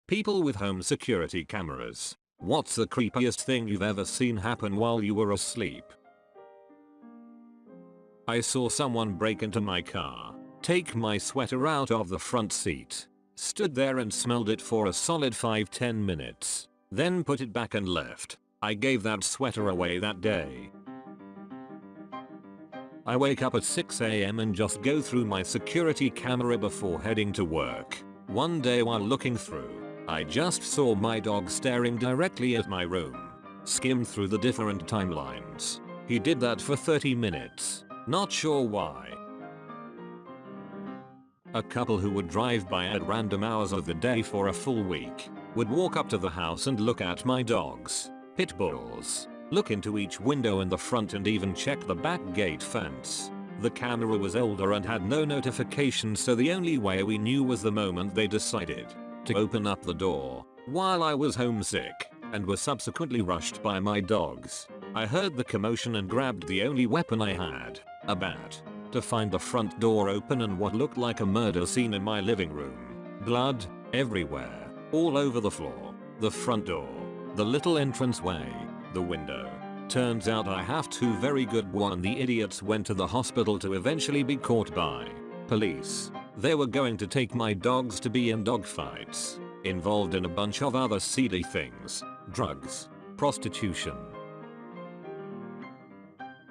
People with home security cameras. What's the creepiest thing you've ever seen happen while you were asleep? I saw someone break into my car, take my sweater out of the front seat, stood there and smelled it for a solid 5-10 minutes, then put it back and left. I gave that sweater away that day. I wake up at 6 AM and just go through my security camera before heading to work. One day while looking through, I just saw my dog staring directly at my room. Skimmed through the different timelines. He did that for 30 minutes. Not sure why. A couple who would drive by at random hours of the day for a full week would walk up to the house and look at my dogs, pit bulls, look into each window in the front and even check the back gate fence. The camera was older and had no notifications, so the only way we knew was the moment they decided to open up the door while I was homesick and were subsequently rushed by my dogs. I heard the commotion and grabbed the only weapon I had, a bat, to find the front door open and what looked like a murder scene in my living room. Blood everywhere, all over the floor, the front door, the little entranceway, the window. Turns out I have two very good ones. The idiots went to the hospital to eventually be caught by police. They were going to take my dogs to be in dogfights, involved in a bunch of other seedy things, drugs, prostitution.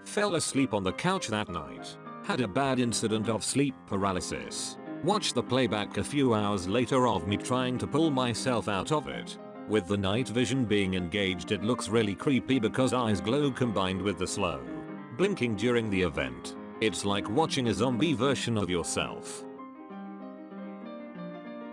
Fell asleep on the couch that night. Had a bad incident of sleep paralysis. Watched the playback a few hours later of me trying to pull myself out of it. With the night vision being engaged, it looks really creepy because eyes glow combined with the slow blinking during the event. It's like watching a zombie version of yourself.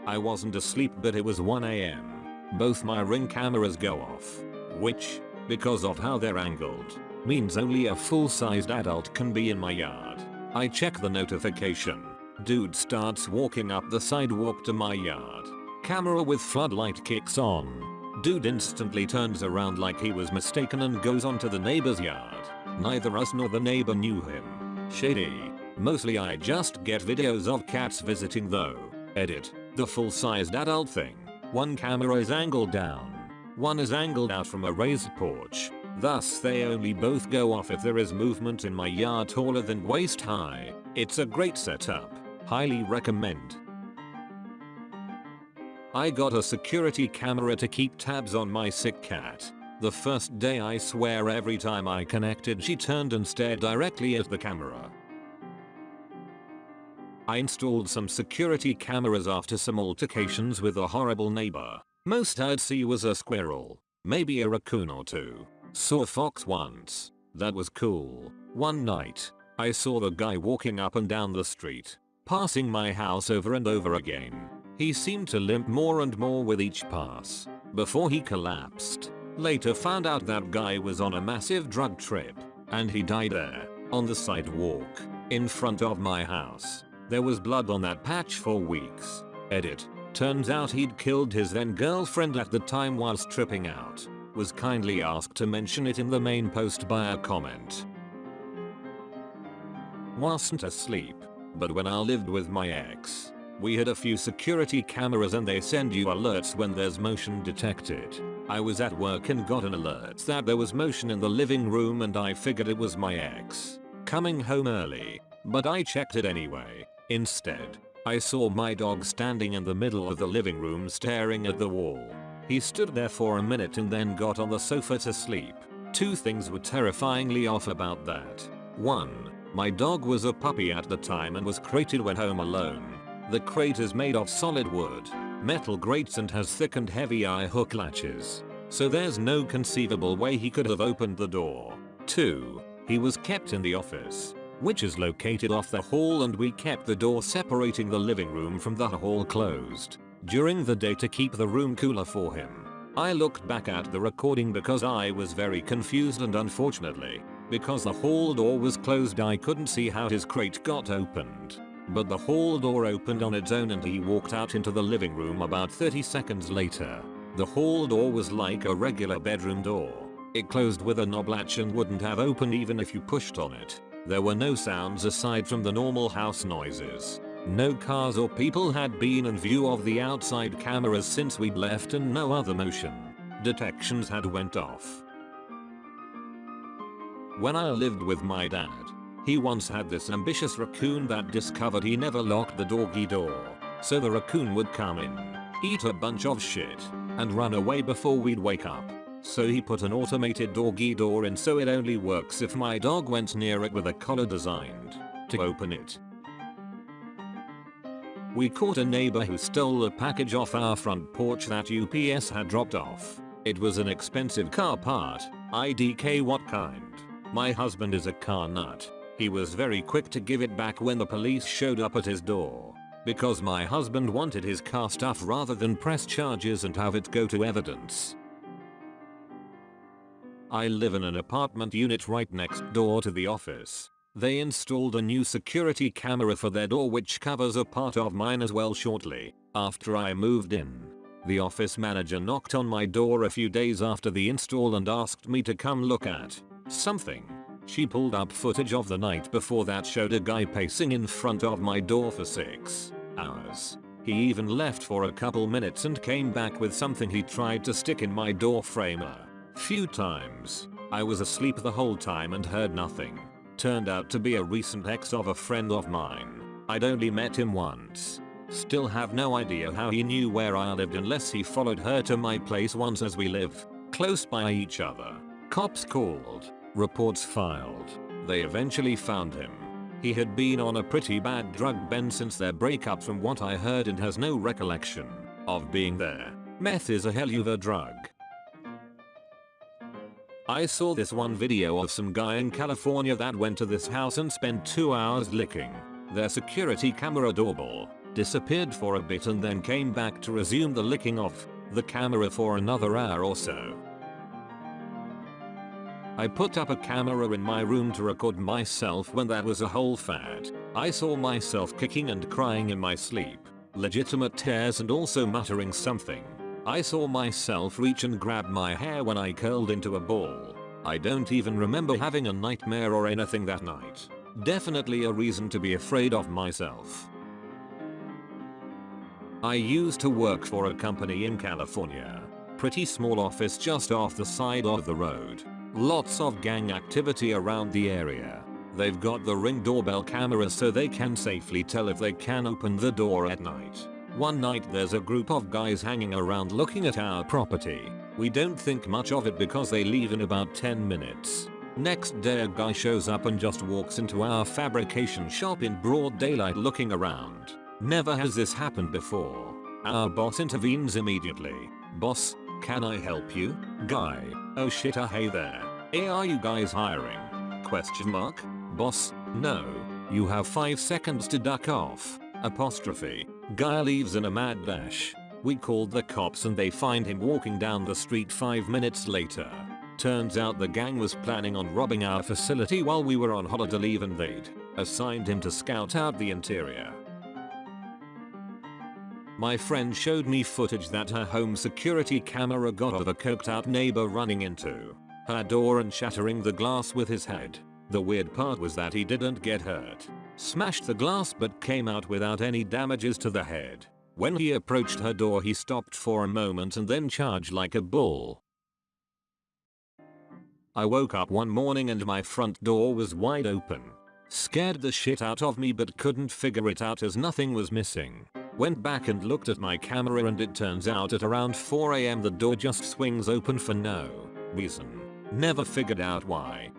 I wasn't asleep, but it was 1 AM. Both my Ring cameras go off, which, because of how they're angled, means only a full-sized adult can be in my yard. I check the notification. Dude starts walking up the sidewalk to my yard. Camera with floodlight kicks on. Dude instantly turns around like he was mistaken and goes onto the neighbor's yard. Neither us nor the neighbor knew him. Shady. Mostly I just get videos of cats visiting though. Edit. The full-sized adult thing. One camera is angled down. One is angled out from a raised porch. Thus they only both go off if there is movement in my yard taller than waist high. It's a great setup. Highly recommend. I got a security camera to keep tabs on my sick cat. The first day, I swear every time I connected she turned and stared directly at the camera. I installed some security cameras after some altercations with a horrible neighbor. Most I'd see was a squirrel, maybe a raccoon or two. Saw a fox once. That was cool. One night, I saw the guy walking up and down the street, passing my house over and over again. He seemed to limp more and more with each pass, before he collapsed. Later found out that guy was on a massive drug trip, and he died there, on the sidewalk, in front of my house. There was blood on that patch for weeks. Edit. Turns out he'd killed his then girlfriend at the time whilst tripping out. Was kindly asked to mention it in the main post by a comment. Wasn't asleep, but when I lived with my ex, we had a few security cameras and they send you alerts when there's motion detected. I was at work and got an alert that there was motion in the living room and I figured it was my ex coming home early, but I checked it anyway. Instead, I saw my dog standing in the middle of the living room staring at the wall. He stood there for a minute and then got on the sofa to sleep. Two things were terrifyingly off about that. 1. My dog was a puppy at the time and was crated when home alone. The crate is made of solid wood, metal grates and has thick and heavy eye hook latches. So there's no conceivable way he could have opened the door. 2. He was kept in the office, which is located off the hall, and we kept the door separating the living room from the hall closed during the day to keep the room cooler for him. I looked back at the recording because I was very confused, and unfortunately, because the hall door was closed, I couldn't see how his crate got opened. But the hall door opened on its own and he walked out into the living room about 30 seconds later. The hall door was like a regular bedroom door. It closed with a knob latch and wouldn't have opened even if you pushed on it. There were no sounds aside from the normal house noises. No cars or people had been in view of the outside cameras since we'd left, and no other motion detections had went off. When I lived with my dad, he once had this ambitious raccoon that discovered he never locked the doggy door, so the raccoon would come in, eat a bunch of shit, and run away before we'd wake up. So he put an automated doggy door in, so it only works if my dog went near it with a collar designed to open it. We caught a neighbor who stole a package off our front porch that UPS had dropped off. It was an expensive car part. IDK what kind? My husband is a car nut. He was very quick to give it back when the police showed up at his door, because my husband wanted his car stuff rather than press charges and have it go to evidence. I live in an apartment unit right next door to the office. They installed a new security camera for their door which covers a part of mine as well shortly after I moved in. The office manager knocked on my door a few days after the install and asked me to come look at something. She pulled up footage of the night before that showed a guy pacing in front of my door for 6 hours. He even left for a couple minutes and came back with something he tried to stick in my door frame a few times. I was asleep the whole time and heard nothing. Turned out to be a recent ex of a friend of mine. I'd only met him once. Still have no idea how he knew where I lived unless he followed her to my place once, as we live close by each other. Cops called, reports filed. They eventually found him. He had been on a pretty bad drug bend since their breakup from what I heard, and has no recollection of being there. Meth is a hell of a drug. I saw this one video of some guy in California that went to this house and spent 2 hours licking their security camera doorbell, disappeared for a bit and then came back to resume the licking of the camera for another hour or so. I put up a camera in my room to record myself when that was a whole fad. I saw myself kicking and crying in my sleep, legitimate tears, and also muttering something. I saw myself reach and grab my hair when I curled into a ball. I don't even remember having a nightmare or anything that night. Definitely a reason to be afraid of myself. I used to work for a company in California. Pretty small office just off the side of the road. Lots of gang activity around the area. They've got the Ring doorbell cameras so they can safely tell if they can open the door at night. One night there's a group of guys hanging around looking at our property. We don't think much of it because they leave in about 10 minutes. Next day a guy shows up and just walks into our fabrication shop in broad daylight looking around. Never has this happened before. Our boss intervenes immediately. Boss, can I help you? Guy, oh shit, hey there. Hey, are you guys hiring? Question mark. Boss, no. You have 5 seconds to duck off. Apostrophe. Guy leaves in a mad dash. We called the cops and they find him walking down the street 5 minutes later. Turns out the gang was planning on robbing our facility while we were on holiday leave and they'd assigned him to scout out the interior. My friend showed me footage that her home security camera got of a coked out neighbor running into her door and shattering the glass with his head. The weird part was that he didn't get hurt. Smashed the glass but came out without any damages to the head. When he approached her door he stopped for a moment and then charged like a bull. I woke up one morning and my front door was wide open. Scared the shit out of me but couldn't figure it out as nothing was missing. Went back and looked at my camera and it turns out at around 4 AM the door just swings open for no reason. Never figured out why.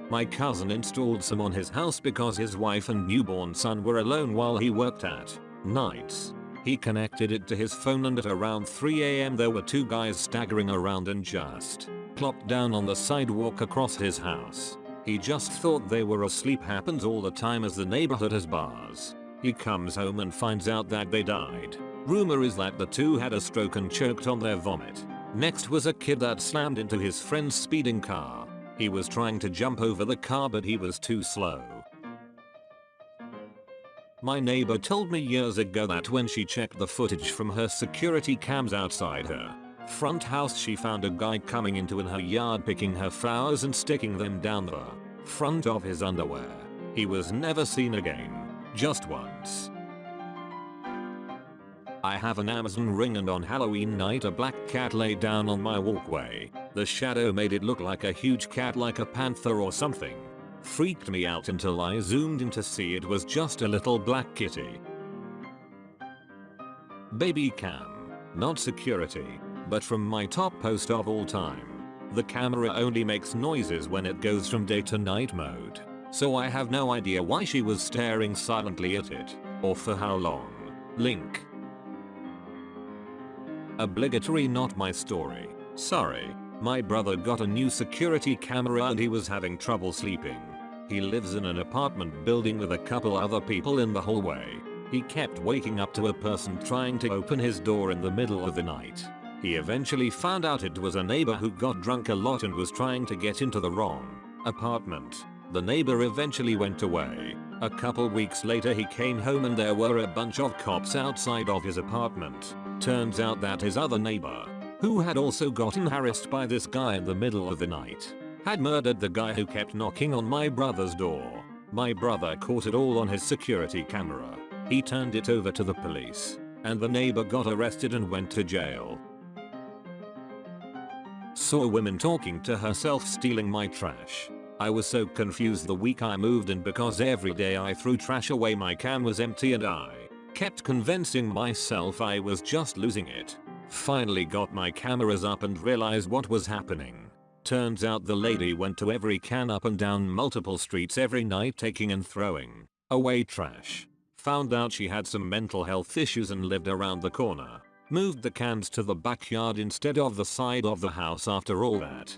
My cousin installed some on his house because his wife and newborn son were alone while he worked at nights. He connected it to his phone and at around 3 AM there were 2 guys staggering around and just plopped down on the sidewalk across his house. He just thought they were asleep. Happens all the time as the neighborhood has bars. He comes home and finds out that they died. Rumor is that the 2 had a stroke and choked on their vomit. Next was a kid that slammed into his friend's speeding car. He was trying to jump over the car but he was too slow. My neighbor told me years ago that when she checked the footage from her security cams outside her front house she found a guy coming into her yard picking her flowers and sticking them down the front of his underwear. He was never seen again. Just once. I have an Amazon ring, and on Halloween night a black cat lay down on my walkway. The shadow made it look like a huge cat, like a panther or something. Freaked me out until I zoomed in to see it was just a little black kitty. Baby cam. Not security, but from my top post of all time. The camera only makes noises when it goes from day to night mode. So I have no idea why she was staring silently at it, or for how long. Link. Obligatory not my story. Sorry. My brother got a new security camera and he was having trouble sleeping. He lives in an apartment building with a couple other people in the hallway. He kept waking up to a person trying to open his door in the middle of the night. He eventually found out it was a neighbor who got drunk a lot and was trying to get into the wrong apartment. The neighbor eventually went away. A couple weeks later he came home and there were a bunch of cops outside of his apartment. Turns out that his other neighbor, who had also gotten harassed by this guy in the middle of the night, had murdered the guy who kept knocking on my brother's door. My brother caught it all on his security camera. He turned it over to the police, and the neighbor got arrested and went to jail. Saw a woman talking to herself stealing my trash. I was so confused the week I moved in because every day I threw trash away my can was empty and I kept convincing myself I was just losing it. Finally got my cameras up and realized what was happening. Turns out the lady went to every can up and down multiple streets every night taking and throwing away trash. Found out she had some mental health issues and lived around the corner. Moved the cans to the backyard instead of the side of the house after all that.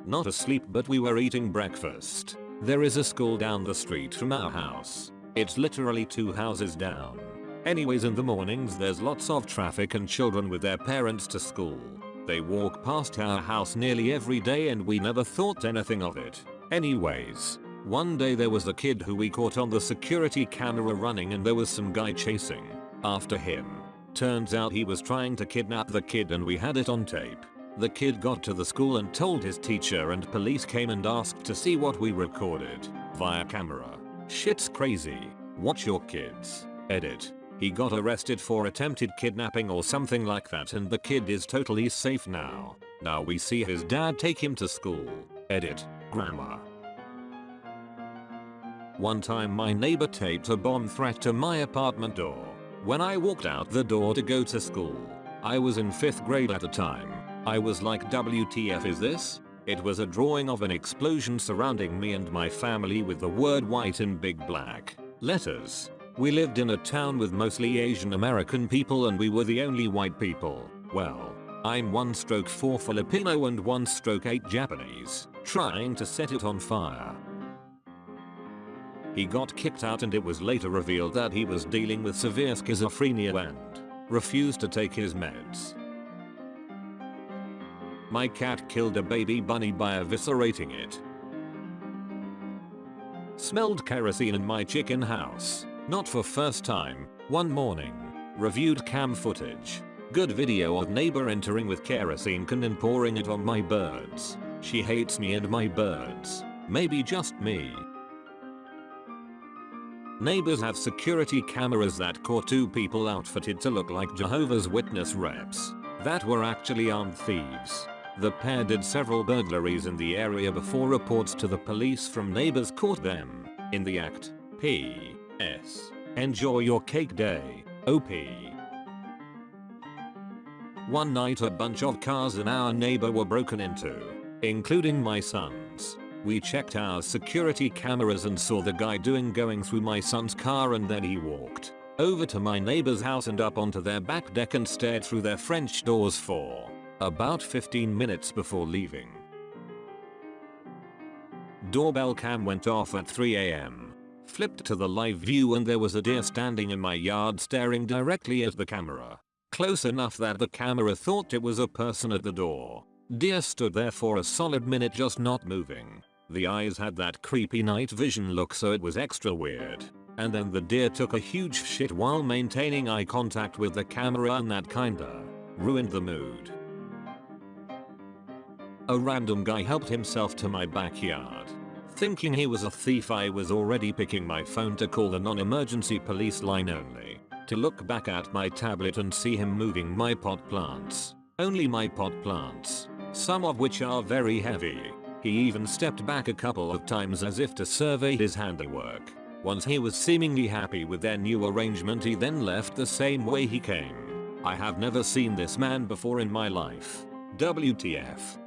Not asleep, but we were eating breakfast. There is a school down the street from our house. It's literally 2 houses down. Anyways, in the mornings there's lots of traffic and children with their parents to school. They walk past our house nearly every day and we never thought anything of it. Anyways, one day there was a kid who we caught on the security camera running and there was some guy chasing after him. Turns out he was trying to kidnap the kid and we had it on tape. The kid got to the school and told his teacher and police came and asked to see what we recorded via camera. Shit's crazy. Watch your kids. Edit. He got arrested for attempted kidnapping or something like that and the kid is totally safe now. Now we see his dad take him to school. Edit. Grammar. One time my neighbor taped a bomb threat to my apartment door. When I walked out the door to go to school, I was in 5th grade at the time. I was like, WTF is this? It was a drawing of an explosion surrounding me and my family with the word white in big black letters. We lived in a town with mostly Asian American people and we were the only white people. Well, I'm 1/4 Filipino and 1/8 Japanese, trying to set it on fire. He got kicked out and it was later revealed that he was dealing with severe schizophrenia and refused to take his meds. My cat killed a baby bunny by eviscerating it. Smelled kerosene in my chicken house. Not for first time. One morning. Reviewed cam footage. Good video of neighbor entering with kerosene can and pouring it on my birds. She hates me and my birds. Maybe just me. Neighbors have security cameras that caught 2 people outfitted to look like Jehovah's Witness reps that were actually armed thieves. The pair did several burglaries in the area before reports to the police from neighbors caught them in the act. P.S. Enjoy your cake day. OP. One night a bunch of cars in our neighbor were broken into, including my son's. We checked our security cameras and saw the guy going through my son's car and then he walked over to my neighbor's house and up onto their back deck and stared through their French doors for about 15 minutes before leaving. Doorbell cam went off at 3 AM. Flipped to the live view and there was a deer standing in my yard staring directly at the camera. Close enough that the camera thought it was a person at the door. Deer stood there for a solid minute just not moving. The eyes had that creepy night vision look so it was extra weird. And then the deer took a huge shit while maintaining eye contact with the camera and that kinda ruined the mood. A random guy helped himself to my backyard. Thinking he was a thief, I was already picking my phone to call the non-emergency police line only to look back at my tablet and see him moving my pot plants. Only my pot plants, some of which are very heavy. He even stepped back a couple of times as if to survey his handiwork. Once he was seemingly happy with their new arrangement, he then left the same way he came. I have never seen this man before in my life. WTF.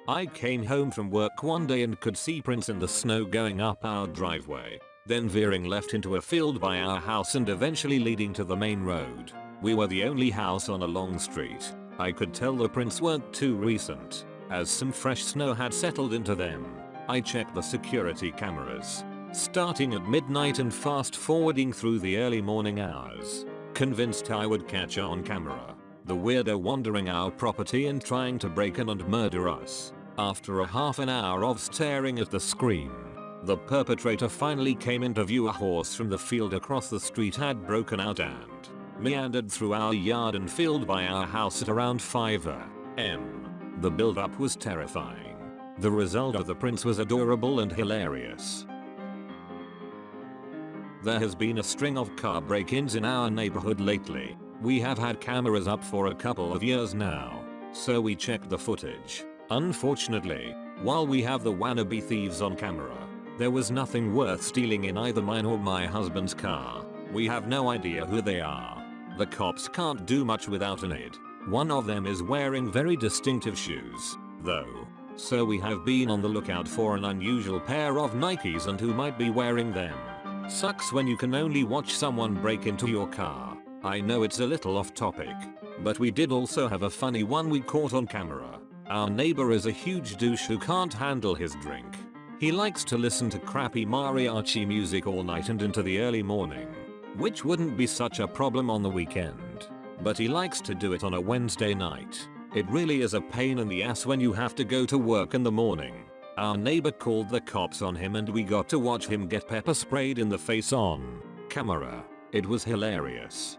I came home from work one day and could see prints in the snow going up our driveway, then veering left into a field by our house and eventually leading to the main road. We were the only house on a long street. I could tell the prints weren't too recent, as some fresh snow had settled into them. I checked the security cameras, starting at midnight and fast forwarding through the early morning hours, convinced I would catch on camera the weirdo wandering our property and trying to break in and murder us. After a half an hour of staring at the screen, the perpetrator finally came into view. A horse from the field across the street had broken out and meandered through our yard and field by our house at around 5 a.m. The build-up was terrifying. The result of the prints was adorable and hilarious. There has been a string of car break-ins in our neighborhood lately. We have had cameras up for a couple of years now, so we checked the footage. Unfortunately, while we have the wannabe thieves on camera, there was nothing worth stealing in either mine or my husband's car. We have no idea who they are. The cops can't do much without an aid. One of them is wearing very distinctive shoes, though, so we have been on the lookout for an unusual pair of Nikes and who might be wearing them. Sucks when you can only watch someone break into your car. I know it's a little off topic, but we did also have a funny one we caught on camera. Our neighbor is a huge douche who can't handle his drink. He likes to listen to crappy mariachi music all night and into the early morning, which wouldn't be such a problem on the weekend. But he likes to do it on a Wednesday night. It really is a pain in the ass when you have to go to work in the morning. Our neighbor called the cops on him and we got to watch him get pepper sprayed in the face on camera. It was hilarious.